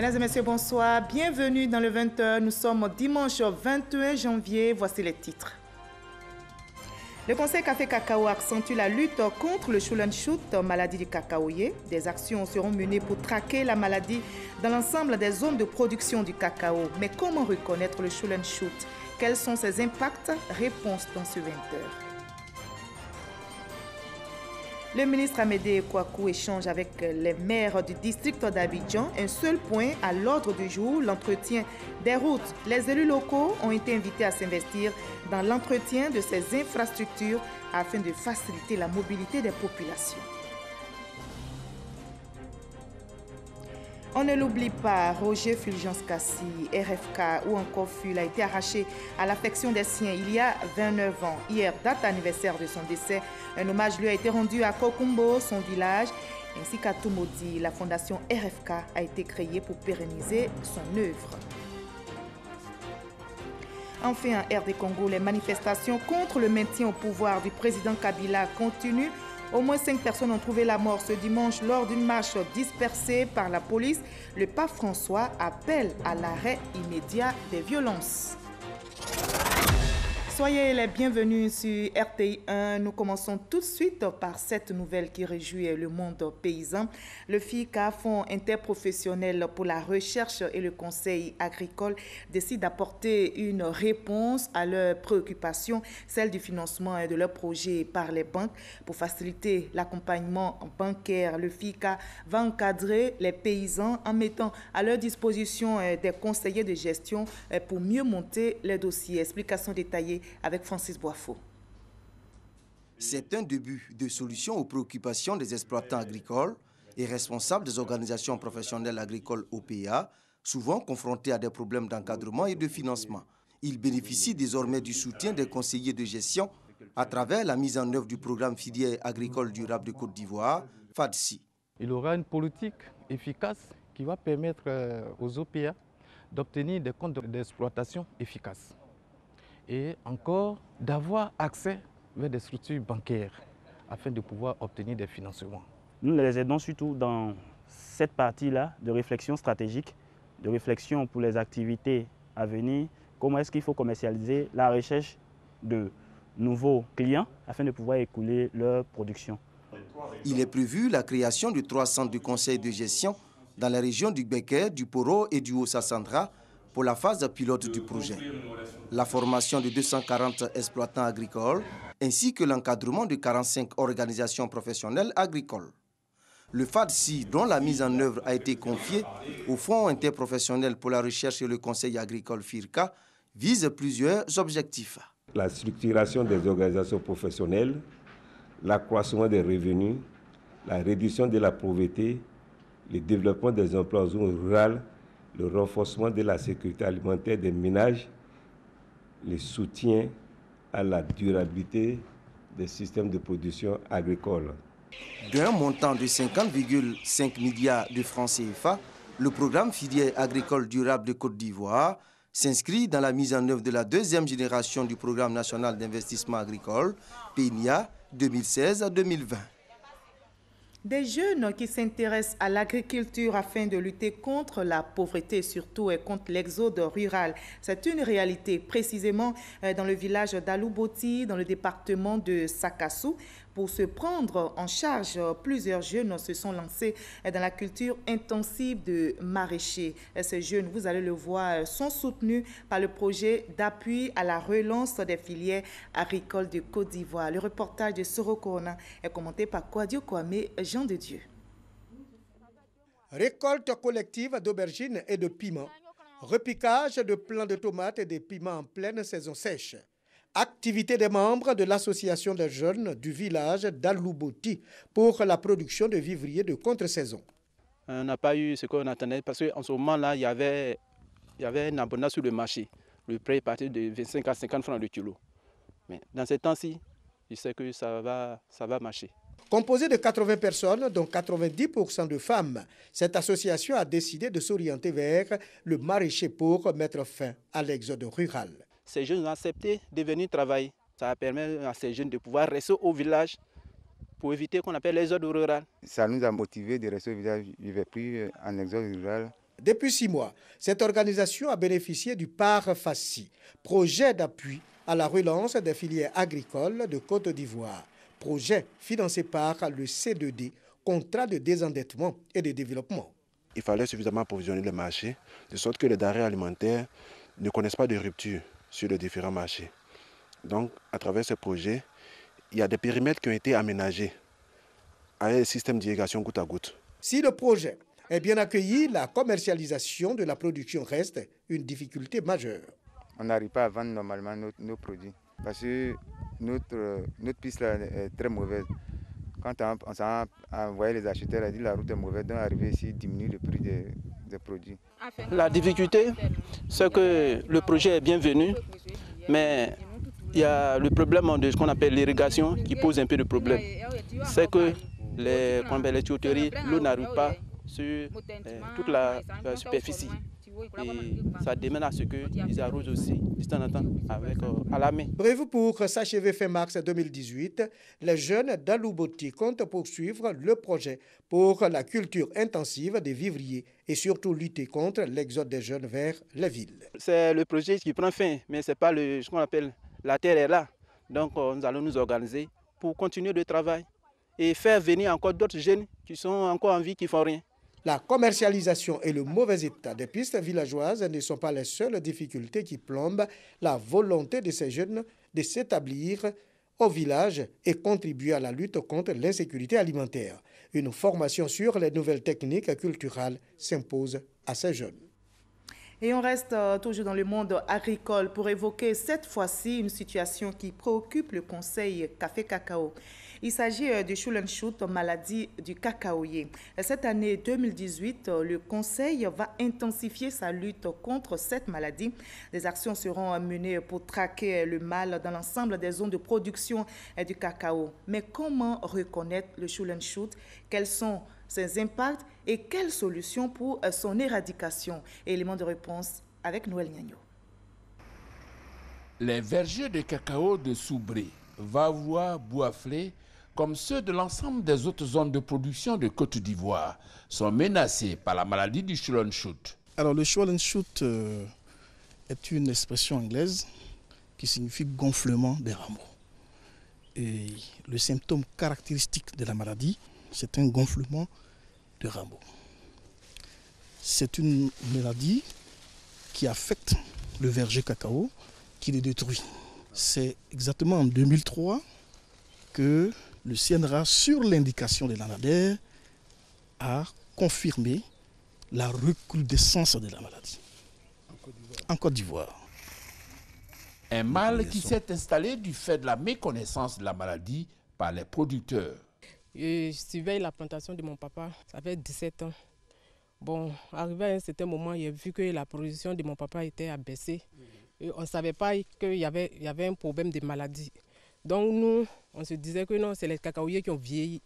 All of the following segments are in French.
Mesdames et messieurs, bonsoir. Bienvenue dans le 20h. Nous sommes dimanche 21 janvier. Voici les titres. Le Conseil Café Cacao accentue la lutte contre le Shoot and Shoot, maladie du cacaoyer. Des actions seront menées pour traquer la maladie dans l'ensemble des zones de production du cacao. Mais comment reconnaître le Shoot and Shoot? Quels sont ses impacts? Réponse dans ce 20h. Le ministre Amédée Kouakou échange avec les maires du district d'Abidjan. Un seul point à l'ordre du jour, l'entretien des routes. Les élus locaux ont été invités à s'investir dans l'entretien de ces infrastructures afin de faciliter la mobilité des populations. On ne l'oublie pas, Roger Fulgence Kassi, RFK ou encore FUL a été arraché à l'affection des siens il y a 29 ans. Hier, date anniversaire de son décès, un hommage lui a été rendu à Kokumbo, son village, ainsi qu'à Tumodi. La fondation RFK a été créée pour pérenniser son œuvre. Enfin, en RD Congo, les manifestations contre le maintien au pouvoir du président Kabila continuent. Au moins 5 personnes ont trouvé la mort ce dimanche lors d'une marche dispersée par la police. Le pape François appelle à l'arrêt immédiat des violences. Soyez les bienvenus sur RTI 1. Nous commençons tout de suite par cette nouvelle qui réjouit le monde paysan. Le FICA, Fonds interprofessionnel pour la recherche et le conseil agricole, décide d'apporter une réponse à leurs préoccupations, celle du financement de leurs projets par les banques. Pour faciliter l'accompagnement bancaire, le FICA va encadrer les paysans en mettant à leur disposition des conseillers de gestion pour mieux monter les dossiers. Explication détaillée avec Francis Boifo. C'est un début de solution aux préoccupations des exploitants agricoles et responsables des organisations professionnelles agricoles OPA, souvent confrontés à des problèmes d'encadrement et de financement. Ils bénéficient désormais du soutien des conseillers de gestion à travers la mise en œuvre du programme filière agricole durable de Côte d'Ivoire, FADSI. Il aura une politique efficace qui va permettre aux OPA d'obtenir des comptes d'exploitation efficaces et encore d'avoir accès vers des structures bancaires afin de pouvoir obtenir des financements. Nous les aidons surtout dans cette partie-là de réflexion stratégique, de réflexion pour les activités à venir, comment est-ce qu'il faut commercialiser la recherche de nouveaux clients afin de pouvoir écouler leur production. Il est prévu la création de 3 centres de conseil de gestion dans la région du Beker, du Poro et du Haut-Sassandra pour la phase pilote du projet. La formation de 240 exploitants agricoles ainsi que l'encadrement de 45 organisations professionnelles agricoles. Le FADSI, dont la mise en œuvre a été confiée au Fonds interprofessionnel pour la recherche et le conseil agricole FIRCA, vise plusieurs objectifs. La structuration des organisations professionnelles, l'accroissement des revenus, la réduction de la pauvreté, le développement des emplois en zone rurale, le renforcement de la sécurité alimentaire des ménages, le soutien à la durabilité des systèmes de production agricole. D'un montant de 50,5 milliards de francs CFA, le programme filière agricole durable de Côte d'Ivoire s'inscrit dans la mise en œuvre de la 2e génération du programme national d'investissement agricole, PNIA 2016-2020. Des jeunes qui s'intéressent à l'agriculture afin de lutter contre la pauvreté et surtout contre l'exode rural. C'est une réalité précisément dans le village d'Alouboti, dans le département de Sakassou. Pour se prendre en charge, plusieurs jeunes se sont lancés dans la culture intensive de maraîcher. Ces jeunes, vous allez le voir, sont soutenus par le projet d'appui à la relance des filières agricoles de Côte d'Ivoire. Le reportage de Soro Corona est commenté par Kwadio Kwame, Jean de Dieu. Récolte collective d'aubergines et de piments. Repiquage de plants de tomates et des piments en pleine saison sèche. Activité des membres de l'association des jeunes du village d'Alouboti pour la production de vivriers de contre-saison. On n'a pas eu ce qu'on attendait parce qu'en ce moment-là, il y avait un abondance sur le marché. Le prix est parti de 25 à 50 francs le kilo. Mais dans ces temps-ci, je sais que ça va marcher. Composée de 80 personnes, dont 90% de femmes, cette association a décidé de s'orienter vers le maraîcher pour mettre fin à l'exode rural. Ces jeunes ont accepté de venir travailler. Ça permet à ces jeunes de pouvoir rester au village pour éviter qu'on appelle l'exode rural. Ça nous a motivés de rester au village. Je ne vais plus en exode rural. Depuis 6 mois, cette organisation a bénéficié du PAR-FACI, projet d'appui à la relance des filières agricoles de Côte d'Ivoire, projet financé par le C2D, contrat de désendettement et de développement. Il fallait suffisamment approvisionner le marché, de sorte que les denrées alimentaires ne connaissent pas de rupture sur les différents marchés. Donc, à travers ce projet, il y a des périmètres qui ont été aménagés avec un système d'irrigation goutte à goutte. Si le projet est bien accueilli, la commercialisation de la production reste une difficulté majeure. On n'arrive pas à vendre normalement nos produits parce que notre piste là est très mauvaise. Quand on s'est envoyé les acheteurs, a dit la route est mauvaise, donc arriver ici diminue le prix des produits. La difficulté, c'est que le projet est bienvenu, mais il y a le problème de ce qu'on appelle l'irrigation qui pose un peu de problème. C'est que les tuyauteries, l'eau n'arrive pas sur toute la superficie. Et ça demande à ce qu'ils arrosent aussi de temps en temps à la main. Prévu pour s'achever fin mars 2018, les jeunes d'Alouboti comptent poursuivre le projet pour la culture intensive des vivriers et surtout lutter contre l'exode des jeunes vers les villes. C'est le projet qui prend fin, mais ce n'est pas ce qu'on appelle la terre est là. Donc nous allons nous organiser pour continuer le travail et faire venir encore d'autres jeunes qui sont encore en vie, qui ne font rien. La commercialisation et le mauvais état des pistes villageoises ne sont pas les seules difficultés qui plombent la volonté de ces jeunes de s'établir au village et contribuer à la lutte contre l'insécurité alimentaire. Une formation sur les nouvelles techniques culturelles s'impose à ces jeunes. Et on reste toujours dans le monde agricole pour évoquer cette fois-ci une situation qui préoccupe le Conseil Café-Cacao. Il s'agit du Schulden-Schütt, maladie du cacaoyer. Cette année 2018, le Conseil va intensifier sa lutte contre cette maladie. Des actions seront menées pour traquer le mal dans l'ensemble des zones de production du cacao. Mais comment reconnaître le Schulden-Schütt? Quels sont ses impacts et quelles solutions pour son éradication? Élément de réponse avec Noël Niagno. Les vergers de cacao de Soubré, Vavois, Bouaflé, comme ceux de l'ensemble des autres zones de production de Côte d'Ivoire, sont menacés par la maladie du Schulden-Schütt. Alors le Schulden-Schütt est une expression anglaise qui signifie gonflement des rameaux. Et le symptôme caractéristique de la maladie, c'est un gonflement de rameaux. C'est une maladie qui affecte le verger cacao, qui le détruit. C'est exactement en 2003 que le CNRA, sur l'indication de l'ANADER, a confirmé la recrudescence de la maladie en Côte d'Ivoire. Un mal qui s'est installé du fait de la méconnaissance de la maladie par les producteurs. Je surveille la plantation de mon papa, ça fait 17 ans. Bon, arrivé à un certain moment, j'ai vu que la production de mon papa était abaissée. Et on ne savait pas qu'il y avait un problème de maladie. Donc nous, on se disait que non, c'est les cacaoyers qui ont vieilli.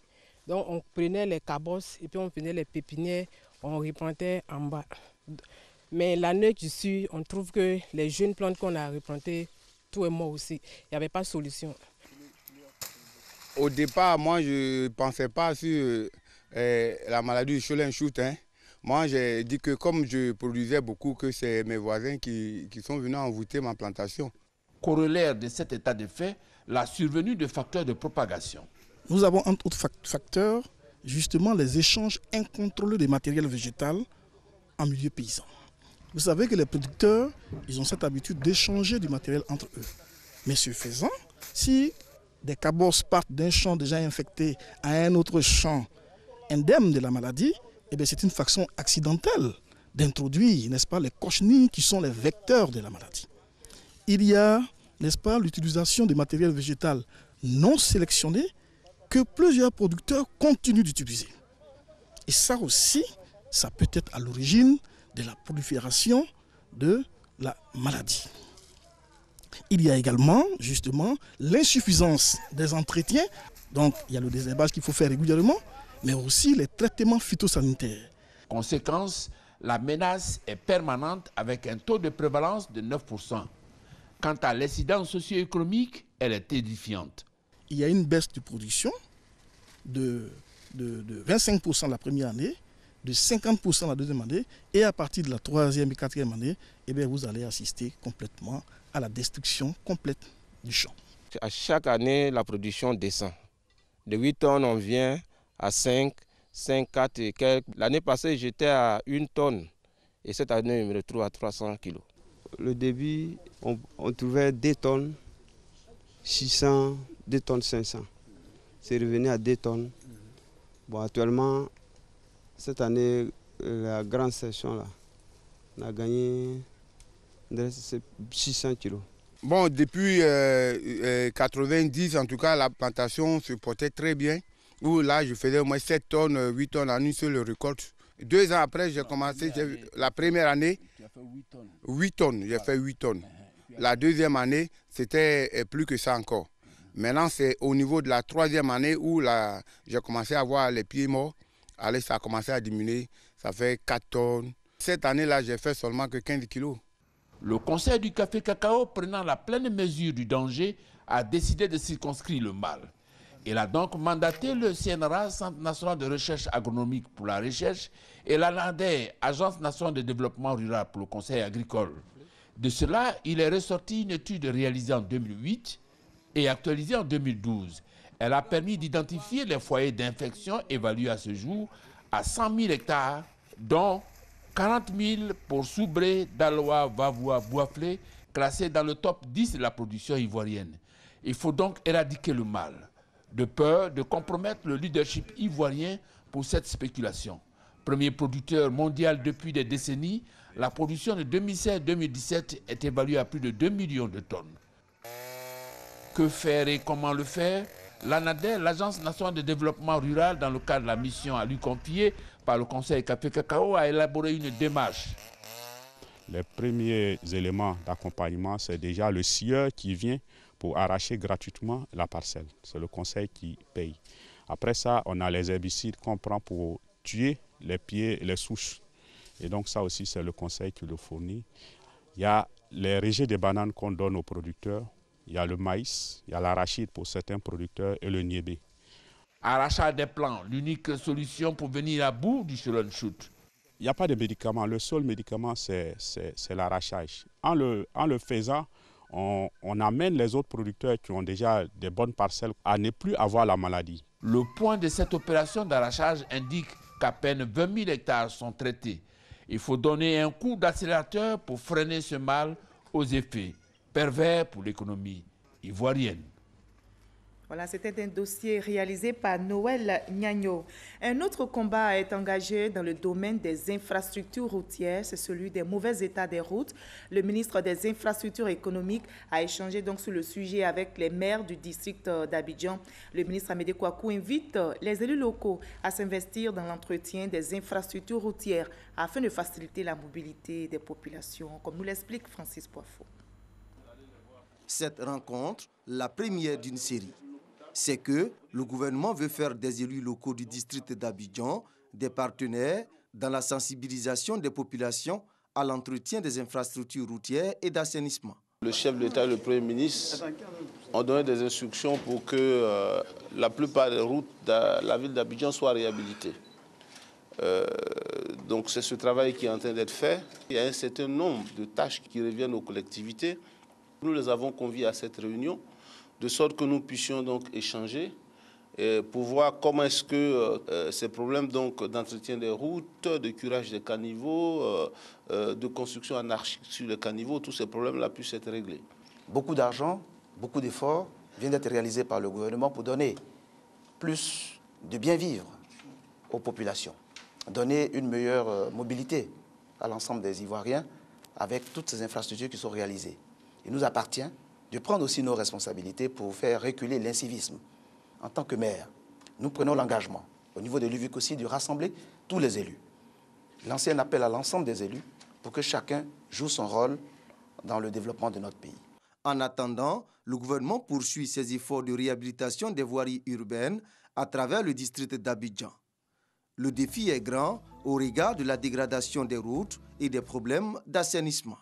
Donc on prenait les cabosses et puis on prenait les pépinières, on replantait en bas. Mais l'année qui suit, on trouve que les jeunes plantes qu'on a replantées, tout est mort aussi. Il n'y avait pas de solution. Au départ, moi, je ne pensais pas sur la maladie du Schulden-Schütt. Moi, j'ai dit que comme je produisais beaucoup, que c'est mes voisins qui sont venus envoûter ma plantation. Corollaire de cet état de fait, la survenue de facteurs de propagation. Nous avons entre autres facteurs, justement, les échanges incontrôlés de matériel végétal en milieu paysan. Vous savez que les producteurs, ils ont cette habitude d'échanger du matériel entre eux. Mais ce faisant, si des cabosses partent d'un champ déjà infecté à un autre champ indemne de la maladie, eh bien c'est une façon accidentelle d'introduire, n'est-ce pas, les cochenilles qui sont les vecteurs de la maladie. Il y a, n'est-ce pas, l'utilisation de matériel végétal non sélectionné que plusieurs producteurs continuent d'utiliser. Et ça aussi, ça peut être à l'origine de la prolifération de la maladie. Il y a également, justement, l'insuffisance des entretiens. Donc, il y a le désherbage qu'il faut faire régulièrement, mais aussi les traitements phytosanitaires. Conséquence, la menace est permanente avec un taux de prévalence de 9%. Quant à l'incidence socio-économique, elle est édifiante. Il y a une baisse de production de 25% la première année, de 50% la deuxième année, et à partir de la troisième et quatrième année, vous allez assister complètement à la destruction complète du champ. À chaque année, la production descend. De 8 tonnes, on vient à 5, 4 et quelques. L'année passée, j'étais à 1 tonne, et cette année, je me retrouve à 300 kilos. Le début, on trouvait 2 tonnes 600, 2 tonnes 500. C'est revenu à 2 tonnes. Bon, actuellement, cette année, la grande session, là, on a gagné 600 kilos. Bon, depuis 90, en tout cas, la plantation se portait très bien. Où là, je faisais au moins 7 tonnes, 8 tonnes en une seule récolte. 2 ans après, j'ai commencé, la première année, 8 tonnes, j'ai fait 8 tonnes. La deuxième année, c'était plus que ça encore. Maintenant, c'est au niveau de la troisième année où j'ai commencé à avoir les pieds morts. Allez, ça a commencé à diminuer, ça fait 4 tonnes. Cette année-là, j'ai fait seulement que 15 kilos. Le Conseil du café cacao, prenant la pleine mesure du danger, a décidé de circonscrire le mal. Il a donc mandaté le CNRA, Centre national de recherche agronomique pour la recherche, et l'ANADER, Agence nationale de développement rural pour le conseil agricole. De cela, il est ressorti une étude réalisée en 2008 et actualisée en 2012. Elle a permis d'identifier les foyers d'infection évalués à ce jour à 100 000 hectares, dont 40 000 pour Soubré, Daloa, Vavoua, Bouaflé, classés dans le top 10 de la production ivoirienne. Il faut donc éradiquer le mal, de peur de compromettre le leadership ivoirien pour cette spéculation. Premier producteur mondial depuis des décennies, la production de 2016-2017 est évaluée à plus de 2 millions de tonnes. Que faire et comment le faire? L'ANADER, l'Agence nationale de développement rural, dans le cadre de la mission à lui confiée par le Conseil Café Cacao, a élaboré une démarche. Les premiers éléments d'accompagnement, c'est déjà le scieur qui vient pour arracher gratuitement la parcelle. C'est le conseil qui paye. Après ça, on a les herbicides qu'on prend pour tuer les pieds et les souches. Et donc ça aussi, c'est le conseil qui le fournit. Il y a les rejets des bananes qu'on donne aux producteurs. Il y a le maïs, il y a l'arachide pour certains producteurs et le niébé. Arrachage des plants, l'unique solution pour venir à bout du Shoulon Shoot. Il n'y a pas de médicament. Le seul médicament, c'est l'arrachage. En le faisant, on amène les autres producteurs qui ont déjà des bonnes parcelles à ne plus avoir la maladie. Le point de cette opération d'arrachage indique qu'à peine 20 000 hectares sont traités. Il faut donner un coup d'accélérateur pour freiner ce mal aux effets pervers pour l'économie ivoirienne. Voilà, c'était un dossier réalisé par Noël Gnagno. Un autre combat est engagé dans le domaine des infrastructures routières, c'est celui des mauvais états des routes. Le ministre des Infrastructures économiques a échangé donc sur le sujet avec les maires du district d'Abidjan. Le ministre Amédée Kouakou invite les élus locaux à s'investir dans l'entretien des infrastructures routières afin de faciliter la mobilité des populations, comme nous l'explique Francis Poifo. Cette rencontre, la première d'une série, c'est que le gouvernement veut faire des élus locaux du district d'Abidjan des partenaires dans la sensibilisation des populations à l'entretien des infrastructures routières et d'assainissement. Le chef de l'État et le Premier ministre ont donné des instructions pour que la plupart des routes de la ville d'Abidjan soient réhabilitées. Donc c'est ce travail qui est en train d'être fait. Il y a un certain nombre de tâches qui reviennent aux collectivités. Nous les avons conviés à cette réunion, de sorte que nous puissions donc échanger pour voir comment est-ce que ces problèmes d'entretien des routes, de curage des caniveaux, de construction anarchique sur les caniveaux, tous ces problèmes-là puissent être réglés. Beaucoup d'argent, beaucoup d'efforts viennent d'être réalisés par le gouvernement pour donner plus de bien vivre aux populations, donner une meilleure mobilité à l'ensemble des Ivoiriens avec toutes ces infrastructures qui sont réalisées. Il nous appartient de prendre aussi nos responsabilités pour faire reculer l'incivisme. En tant que maire, nous prenons l'engagement, au niveau de l'UVIC aussi, de rassembler tous les élus. Lancer un appel à l'ensemble des élus pour que chacun joue son rôle dans le développement de notre pays. En attendant, le gouvernement poursuit ses efforts de réhabilitation des voiries urbaines à travers le district d'Abidjan. Le défi est grand au regard de la dégradation des routes et des problèmes d'assainissement.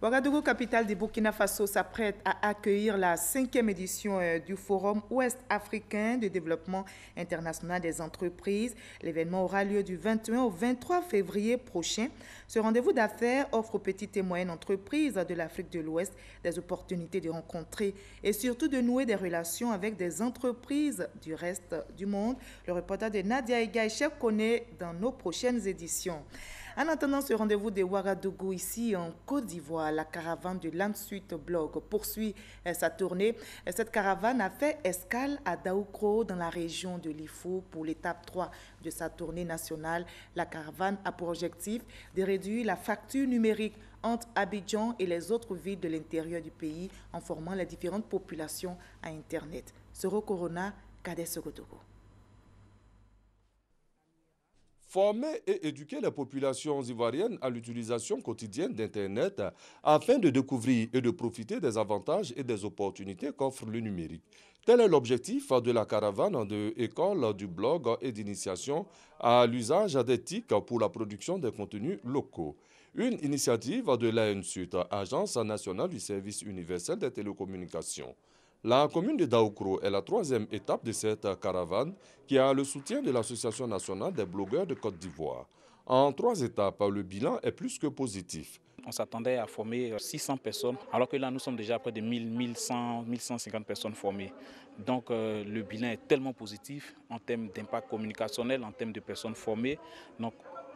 Ouagadougou, capitale du Burkina Faso, s'apprête à accueillir la 5e édition du Forum ouest-africain de développement international des entreprises. L'événement aura lieu du 21 au 23 février prochain. Ce rendez-vous d'affaires offre aux petites et moyennes entreprises de l'Afrique de l'Ouest des opportunités de rencontrer et surtout de nouer des relations avec des entreprises du reste du monde. Le reportage de Nadia Egaïchek connaît dans nos prochaines éditions. En attendant ce rendez-vous de Ouagadougou ici en Côte d'Ivoire, la caravane de Landsuite Blog poursuit sa tournée. Cette caravane a fait escale à Daoukro dans la région de l'Ifou pour l'étape 3 de sa tournée nationale. La caravane a pour objectif de réduire la fracture numérique entre Abidjan et les autres villes de l'intérieur du pays en formant les différentes populations à Internet. Soro Corona, Kadé Sogodogo. Former et éduquer les populations ivoiriennes à l'utilisation quotidienne d'Internet afin de découvrir et de profiter des avantages et des opportunités qu'offre le numérique. Tel est l'objectif de la caravane de école du blog et d'initiation à l'usage des TIC pour la production des contenus locaux. Une initiative de l'ANSUT, Agence nationale du service universel des télécommunications. La commune de Daoukro est la 3e étape de cette caravane qui a le soutien de l'Association nationale des blogueurs de Côte d'Ivoire. En 3 étapes, le bilan est plus que positif. On s'attendait à former 600 personnes, alors que là nous sommes déjà près de 1000, 1100, 1150 personnes formées. Donc le bilan est tellement positif en termes d'impact communicationnel, en termes de personnes formées. Donc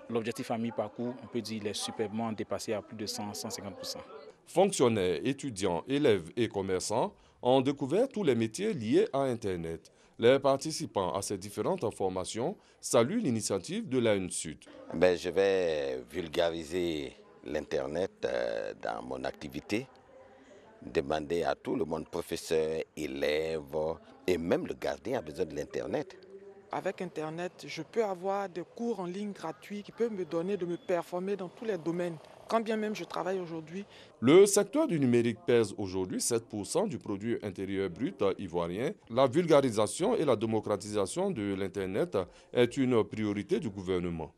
l'objectif à mi-parcours, on peut dire, il est superbement dépassé à plus de 150%. Fonctionnaires, étudiants, élèves et commerçants ont découvert tous les métiers liés à Internet. Les participants à ces différentes formations saluent l'initiative de l'ANSUT. Je vais vulgariser l'Internet dans mon activité, demander à tout le monde, professeurs, élèves et même le gardien a besoin de l'Internet. Avec Internet, je peux avoir des cours en ligne gratuits qui peuvent me donner de me performer dans tous les domaines. Quand bien même je travaille aujourd'hui. Le secteur du numérique pèse aujourd'hui 7% du produit intérieur brut ivoirien. La vulgarisation et la démocratisation de l'Internet est une priorité du gouvernement.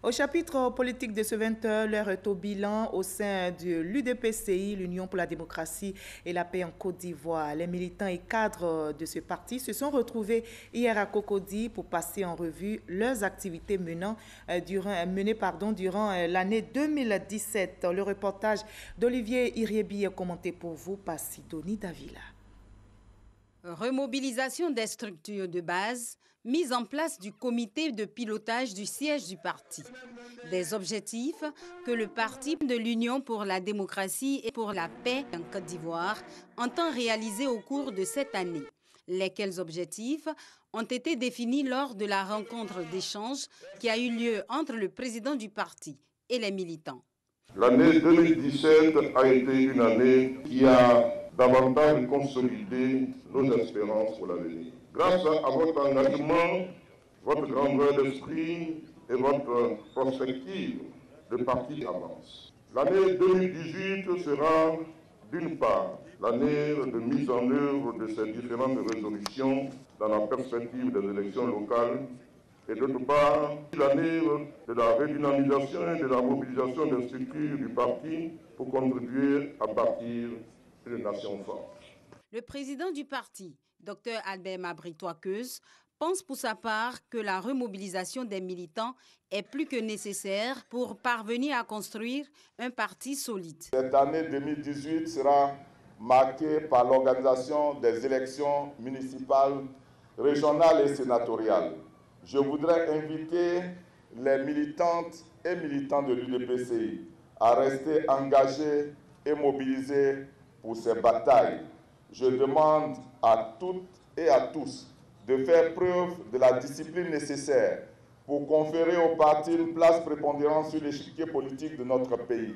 Au chapitre politique de ce 20h, l'heure est au bilan au sein de l'UDPCI, l'Union pour la démocratie et la paix en Côte d'Ivoire. Les militants et cadres de ce parti se sont retrouvés hier à Cocody pour passer en revue leurs activités menées durant l'année 2017. Le reportage d'Olivier Iriebi est commenté pour vous par Sidonie Davila. Remobilisation des structures de base, mise en place du comité de pilotage du siège du parti. Des objectifs que le parti de l'Union pour la démocratie et pour la paix en Côte d'Ivoire entend réaliser au cours de cette année. Lesquels objectifs ont été définis lors de la rencontre d'échange qui a eu lieu entre le président du parti et les militants. L'année 2017 a été une année qui a davantage consolidé nos espérances pour l'avenir. Grâce à votre engagement, votre grandeur d'esprit et votre prospective, le parti avance. L'année 2018 sera, d'une part, l'année de mise en œuvre de ces différentes résolutions dans la perspective des élections locales et d'autre part, l'année de la redynamisation et de la mobilisation des structures du parti pour contribuer à bâtir une nation forte. Le président du parti, Dr Albert Mabritois-Keuz, pense pour sa part que la remobilisation des militants est plus que nécessaire pour parvenir à construire un parti solide. Cette année 2018 sera marquée par l'organisation des élections municipales, régionales et sénatoriales. Je voudrais inviter les militantes et militants de l'UDPCI à rester engagés et mobilisés pour ces batailles. Je demande à toutes et à tous de faire preuve de la discipline nécessaire pour conférer au parti une place prépondérante sur l'échiquier politique de notre pays.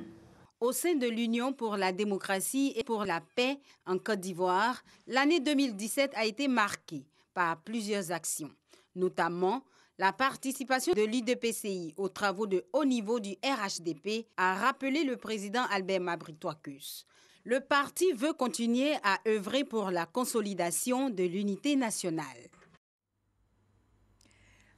Au sein de l'Union pour la démocratie et pour la paix en Côte d'Ivoire, l'année 2017 a été marquée par plusieurs actions, notamment la participation de l'UDPCI aux travaux de haut niveau du RHDP, a rappelé le président Albert Mabritois-Keuz. Le parti veut continuer à œuvrer pour la consolidation de l'unité nationale.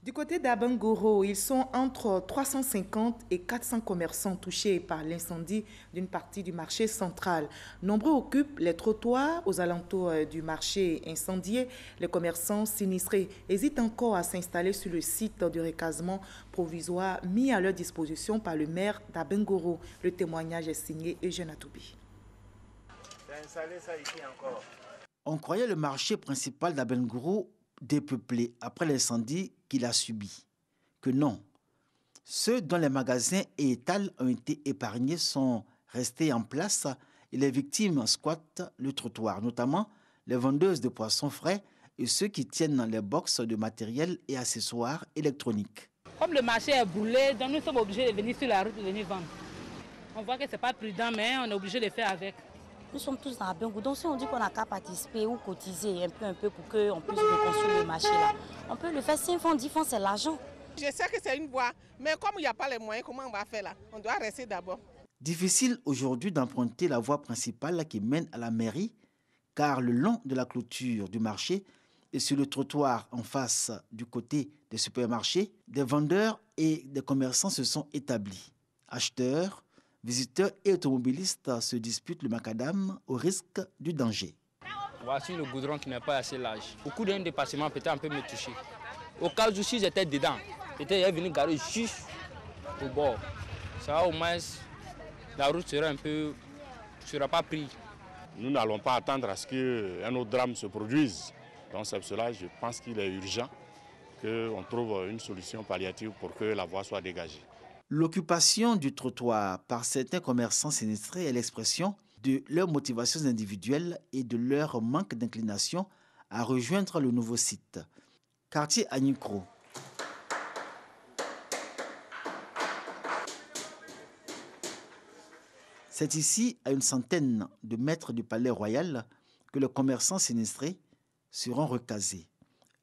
Du côté d'Abengoro, ils sont entre 350 et 400 commerçants touchés par l'incendie d'une partie du marché central. Nombreux occupent les trottoirs aux alentours du marché incendié. Les commerçants sinistrés hésitent encore à s'installer sur le site de recasement provisoire mis à leur disposition par le maire d'Abengoro. Le témoignage est signé Eugène Atoubi. On croyait le marché principal d'Abengoro dépeuplé après l'incendie qu'il a subi. Que non. Ceux dont les magasins et étals ont été épargnés sont restés en place et les victimes squattent le trottoir, notamment les vendeuses de poissons frais et ceux qui tiennent les boxes de matériel et accessoires électroniques. Comme le marché est brûlé, donc nous sommes obligés de venir sur la route de venir vendre. On voit que ce n'est pas prudent, mais on est obligé de faire avec. Nous sommes tous dans Abengoro, donc si on dit qu'on n'a qu'à participer ou cotiser un peu pour qu'on puisse reconstruire le marché là, on peut le faire 5 francs, 10 francs, c'est l'argent. Je sais que c'est une voie, mais comme il n'y a pas les moyens, comment on va faire là? On doit rester d'abord. Difficile aujourd'hui d'emprunter la voie principale qui mène à la mairie, car le long de la clôture du marché et sur le trottoir en face du côté des supermarchés, des vendeurs et des commerçants se sont établis. Acheteurs, visiteurs et automobilistes se disputent le macadam au risque du danger. Voici le goudron qui n'est pas assez large. Au cours d'un dépassement, peut-être un peu me toucher. Au cas où si j'étais dedans, peut-être venu garer juste au bord. Ça va au moins, la route sera pas prise. Nous n'allons pas attendre à ce qu'un autre drame se produise. Donc c'est pour cela que je pense qu'il est urgent qu'on trouve une solution palliative pour que la voie soit dégagée. L'occupation du trottoir par certains commerçants sinistrés est l'expression de leurs motivations individuelles et de leur manque d'inclination à rejoindre le nouveau site. Quartier Agnikro. C'est ici, à une centaine de mètres du palais royal, que les commerçants sinistrés seront recasés.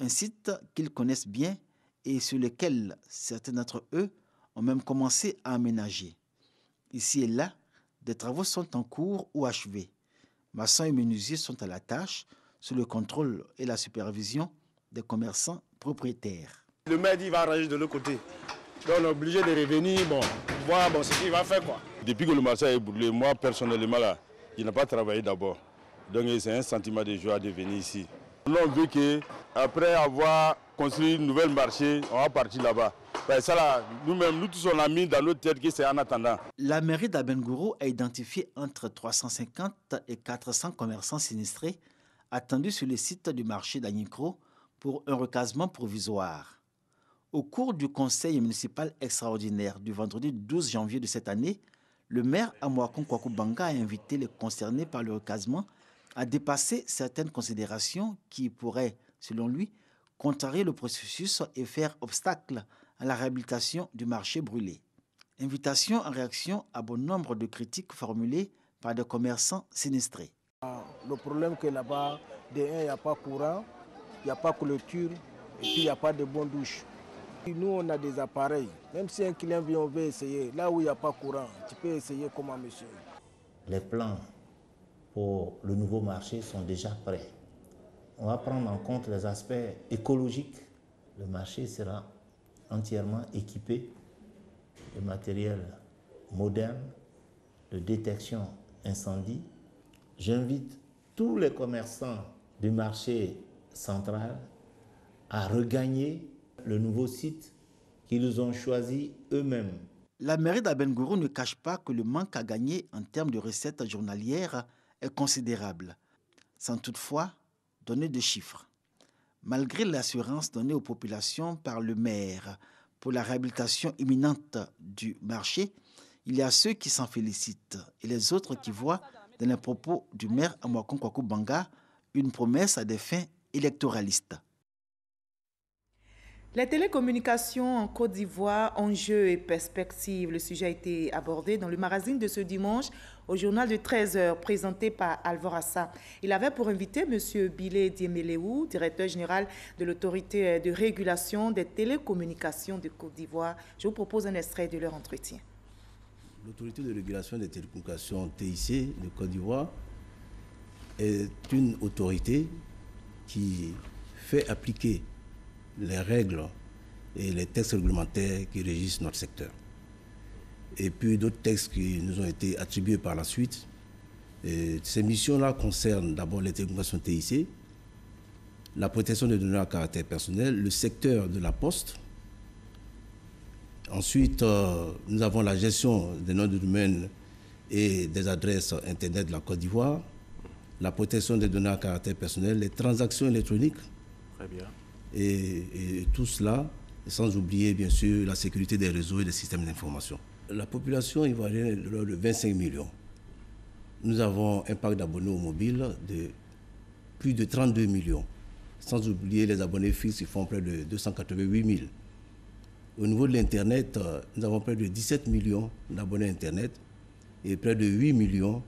Un site qu'ils connaissent bien et sur lequel certains d'entre eux ont même commencé à aménager. Ici et là, des travaux sont en cours ou achevés. Maçons et menuisiers sont à la tâche sous le contrôle et la supervision des commerçants propriétaires. Le maire dit qu'il va arranger de l'autre côté. Donc on est obligé de revenir, voir ce qu'il va faire, quoi. Depuis que le marché est brûlé, moi personnellement, là, je n'ai pas travaillé d'abord. Donc c'est un sentiment de joie de venir ici. On veut qu'après avoir construit un nouvel marché, on va partir là-bas. Ça là, nous-mêmes, nous tous on a mis dans notre tête que c'est en attendant. La mairie d'Abengoro a identifié entre 350 et 400 commerçants sinistrés attendus sur le site du marché d'Agnikro pour un recasement provisoire. Au cours du conseil municipal extraordinaire du vendredi 12 janvier de cette année, le maire Amoakon Kwaku Banga a invité les concernés par le recasement à dépasser certaines considérations qui pourraient, selon lui, contrarier le processus et faire obstacle à la réhabilitation du marché brûlé. Invitation en réaction à bon nombre de critiques formulées par des commerçants sinistrés. Le problème que là-bas, il n'y a pas courant, il n'y a pas clôture et puis il n'y a pas de bonne douche. Nous, on a des appareils. Même si un client vient, on veut essayer. Là où il n'y a pas courant, tu peux essayer comment, monsieur. Les plans pour le nouveau marché sont déjà prêts. On va prendre en compte les aspects écologiques. Le marché sera entièrement équipé de matériel moderne, de détection incendie. J'invite tous les commerçants du marché central à regagner le nouveau site qu'ils ont choisi eux-mêmes. La mairie d'Abengoro ne cache pas que le manque à gagner en termes de recettes journalières est considérable, sans toutefois donner de chiffres. Malgré l'assurance donnée aux populations par le maire pour la réhabilitation imminente du marché, il y a ceux qui s'en félicitent et les autres qui voient dans les propos du maire Amoakon Kwaku Banga une promesse à des fins électoralistes. Les télécommunications en Côte d'Ivoire, enjeux et perspectives. Le sujet a été abordé dans le magazine de ce dimanche au journal de 13h présenté par Alvorassa. Il avait pour invité M. Bilé Diemeleou, directeur général de l'autorité de régulation des télécommunications de Côte d'Ivoire. Je vous propose un extrait de leur entretien. L'autorité de régulation des télécommunications TIC de Côte d'Ivoire est une autorité qui fait appliquer les règles et les textes réglementaires qui régissent notre secteur. Et puis d'autres textes qui nous ont été attribués par la suite. Et ces missions-là concernent d'abord les télécommunications TIC, la protection des données à caractère personnel, le secteur de la poste. Ensuite, nous avons la gestion des noms de domaine et des adresses Internet de la Côte d'Ivoire, la protection des données à caractère personnel, les transactions électroniques. Très bien. Et tout cela, sans oublier bien sûr la sécurité des réseaux et des systèmes d'information. La population ivoirienne est de 25 millions. Nous avons un parc d'abonnés au mobile de plus de 32 millions. Sans oublier les abonnés fixes qui font près de 288 000. Au niveau de l'Internet, nous avons près de 17 millions d'abonnés Internet et près de 8 millions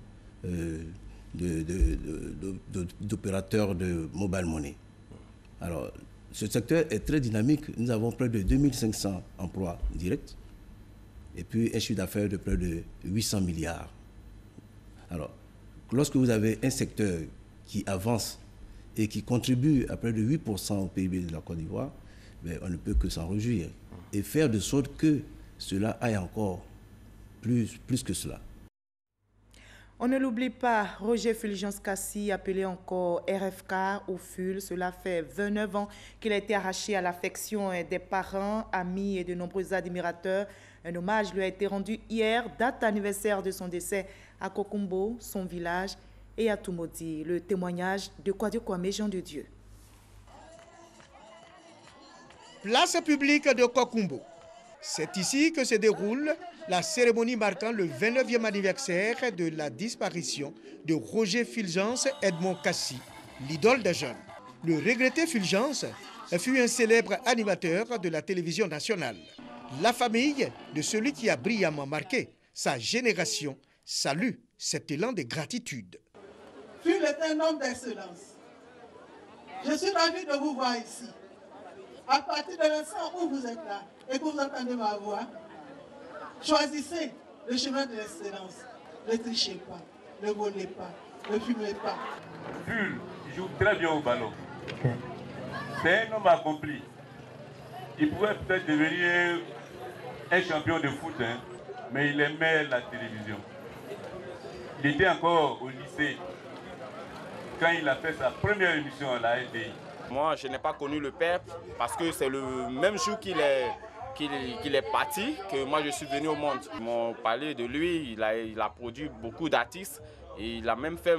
d'opérateurs de mobile money. Alors, ce secteur est très dynamique. Nous avons près de 2500 emplois directs et puis un chiffre d'affaires de près de 800 milliards. Alors, lorsque vous avez un secteur qui avance et qui contribue à près de 8% au PIB de la Côte d'Ivoire, on ne peut que s'en réjouir et faire de sorte que cela aille encore plus que cela. On ne l'oublie pas, Roger Fulgence Kassi, appelé encore RFK au FUL, cela fait 29 ans qu'il a été arraché à l'affection des parents, amis et de nombreux admirateurs. Un hommage lui a été rendu hier, date anniversaire de son décès à Kokumbo, son village, et à Tumodi. Le témoignage de Kwadio Kwame, Jean de Dieu. Place publique de Kokumbo. C'est ici que se déroule la cérémonie marquant le 29e anniversaire de la disparition de Roger Fulgence Edmond Kassi, l'idole des jeunes. Le regretté Fulgence fut un célèbre animateur de la télévision nationale. La famille de celui qui a brillamment marqué sa génération salue cet élan de gratitude. Ful est un homme d'excellence. Je suis ravi de vous voir ici. À partir de l'instant où vous êtes là et que vous entendez ma voix, choisissez le chemin de l'excellence. Ne trichez pas, ne volez pas, ne fumez pas. Ful joue très bien au ballon. C'est un homme accompli. Il pouvait peut-être devenir un champion de foot, mais il aimait la télévision. Il était encore au lycée quand il a fait sa première émission à la RDI. Moi, je n'ai pas connu le père parce que c'est le même jour qu'il est parti que moi je suis venu au monde. Ils m'ont parlé de lui, il a produit beaucoup d'artistes et il a même fait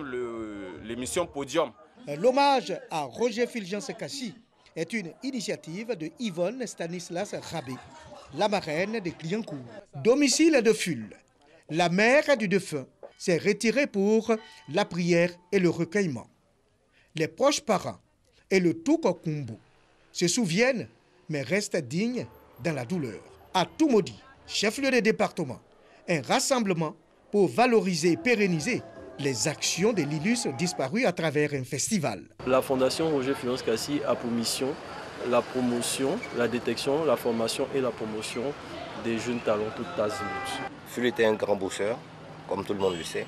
l'émission Podium. L'hommage à Roger Fulgence Kassi est une initiative de Yvonne Stanislas Rabé, la marraine des Clignancourt. Domicile de Ful, la mère du défunt s'est retirée pour la prière et le recueillement. Les proches parents et le tout Kokumbo se souviennent, mais restent dignes dans la douleur. À Tumodi, chef-lieu des départements, un rassemblement pour valoriser et pérenniser les actions de l'illustre disparu à travers un festival. La Fondation Roger Fulgence Kassi a pour mission la promotion, la détection, la formation et la promotion des jeunes talents tout azimuts. Ful était un grand bosseur, comme tout le monde le sait,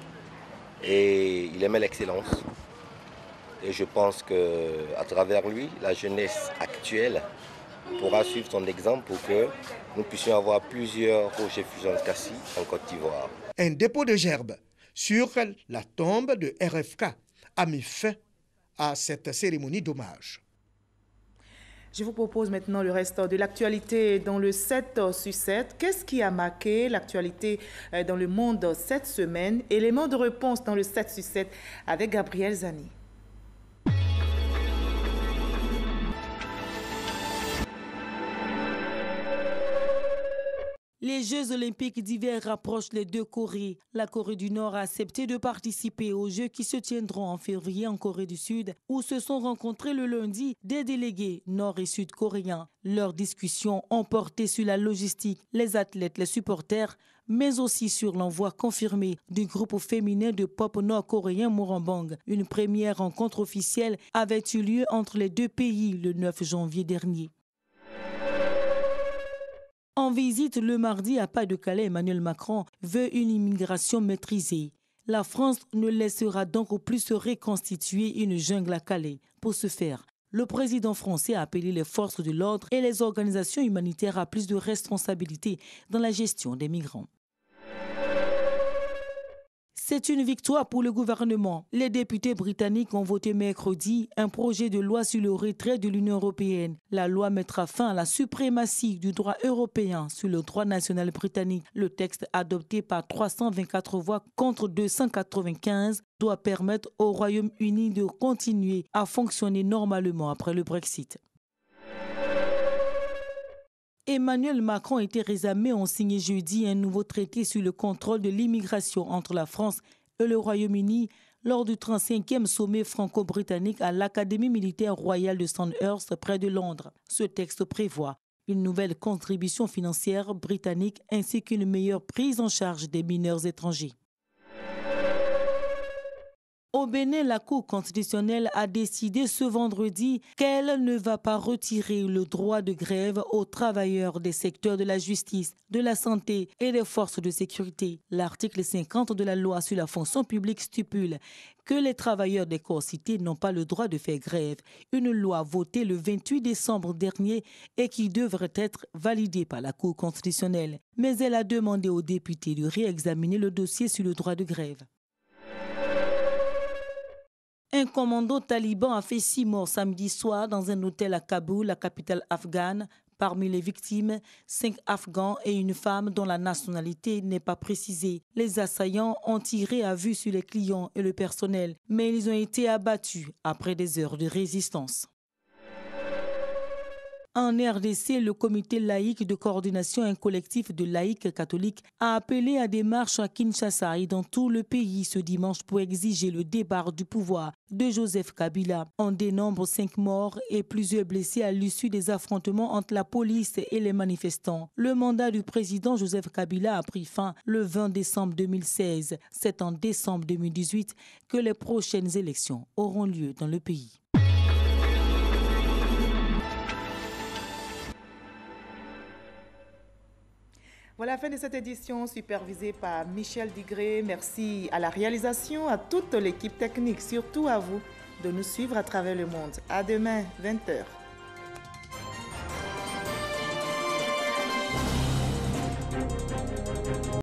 et il aimait l'excellence. Et je pense qu'à travers lui, la jeunesse actuelle pourra suivre son exemple pour que nous puissions avoir plusieurs Roger Fulgence Kassi en Côte d'Ivoire. Un dépôt de gerbes sur la tombe de RFK a mis fin à cette cérémonie d'hommage. Je vous propose maintenant le reste de l'actualité dans le 7 sur 7. Qu'est-ce qui a marqué l'actualité dans le monde cette semaine? Élément de réponse dans le 7 sur 7 avec Gabriel Zani. Les Jeux olympiques d'hiver rapprochent les deux Corées. La Corée du Nord a accepté de participer aux Jeux qui se tiendront en février en Corée du Sud, où se sont rencontrés le lundi des délégués nord- et sud-coréens. Leurs discussions ont porté sur la logistique, les athlètes, les supporters, mais aussi sur l'envoi confirmé du groupe féminin de pop nord-coréen Morambang. Une première rencontre officielle avait eu lieu entre les deux pays le 9 janvier dernier. En visite le mardi à Pas-de-Calais, Emmanuel Macron veut une immigration maîtrisée. La France ne laissera donc plus se reconstituer une jungle à Calais. Pour ce faire, Le président français a appelé les forces de l'ordre et les organisations humanitaires à plus de responsabilités dans la gestion des migrants. C'est une victoire pour le gouvernement. Les députés britanniques ont voté mercredi un projet de loi sur le retrait de l'Union européenne. La loi mettra fin à la suprématie du droit européen sur le droit national britannique. Le texte adopté par 324 voix contre 295 doit permettre au Royaume-Uni de continuer à fonctionner normalement après le Brexit. Emmanuel Macron et Theresa May ont signé jeudi un nouveau traité sur le contrôle de l'immigration entre la France et le Royaume-Uni lors du 35e sommet franco-britannique à l'Académie militaire royale de Sandhurst près de Londres. Ce texte prévoit une nouvelle contribution financière britannique ainsi qu'une meilleure prise en charge des mineurs étrangers. Au Bénin, la Cour constitutionnelle a décidé ce vendredi qu'elle ne va pas retirer le droit de grève aux travailleurs des secteurs de la justice, de la santé et des forces de sécurité. L'article 50 de la loi sur la fonction publique stipule que les travailleurs des corps cités n'ont pas le droit de faire grève. Une loi votée le 28 décembre dernier et qui devrait être validée par la Cour constitutionnelle. Mais elle a demandé aux députés de réexaminer le dossier sur le droit de grève. Un commando taliban a fait 6 morts samedi soir dans un hôtel à Kaboul, la capitale afghane. Parmi les victimes, 5 Afghans et une femme dont la nationalité n'est pas précisée. Les assaillants ont tiré à vue sur les clients et le personnel, mais ils ont été abattus après des heures de résistance. En RDC, le comité laïque de coordination, un collectif de laïcs catholiques, a appelé à des marches à Kinshasa et dans tout le pays ce dimanche pour exiger le départ du pouvoir de Joseph Kabila. On dénombre 5 morts et plusieurs blessés à l'issue des affrontements entre la police et les manifestants. Le mandat du président Joseph Kabila a pris fin le 20 décembre 2016. C'est en décembre 2018 que les prochaines élections auront lieu dans le pays. Voilà la fin de cette édition supervisée par Michel Digré. Merci à la réalisation, à toute l'équipe technique, surtout à vous, de nous suivre à travers le monde. À demain, 20h.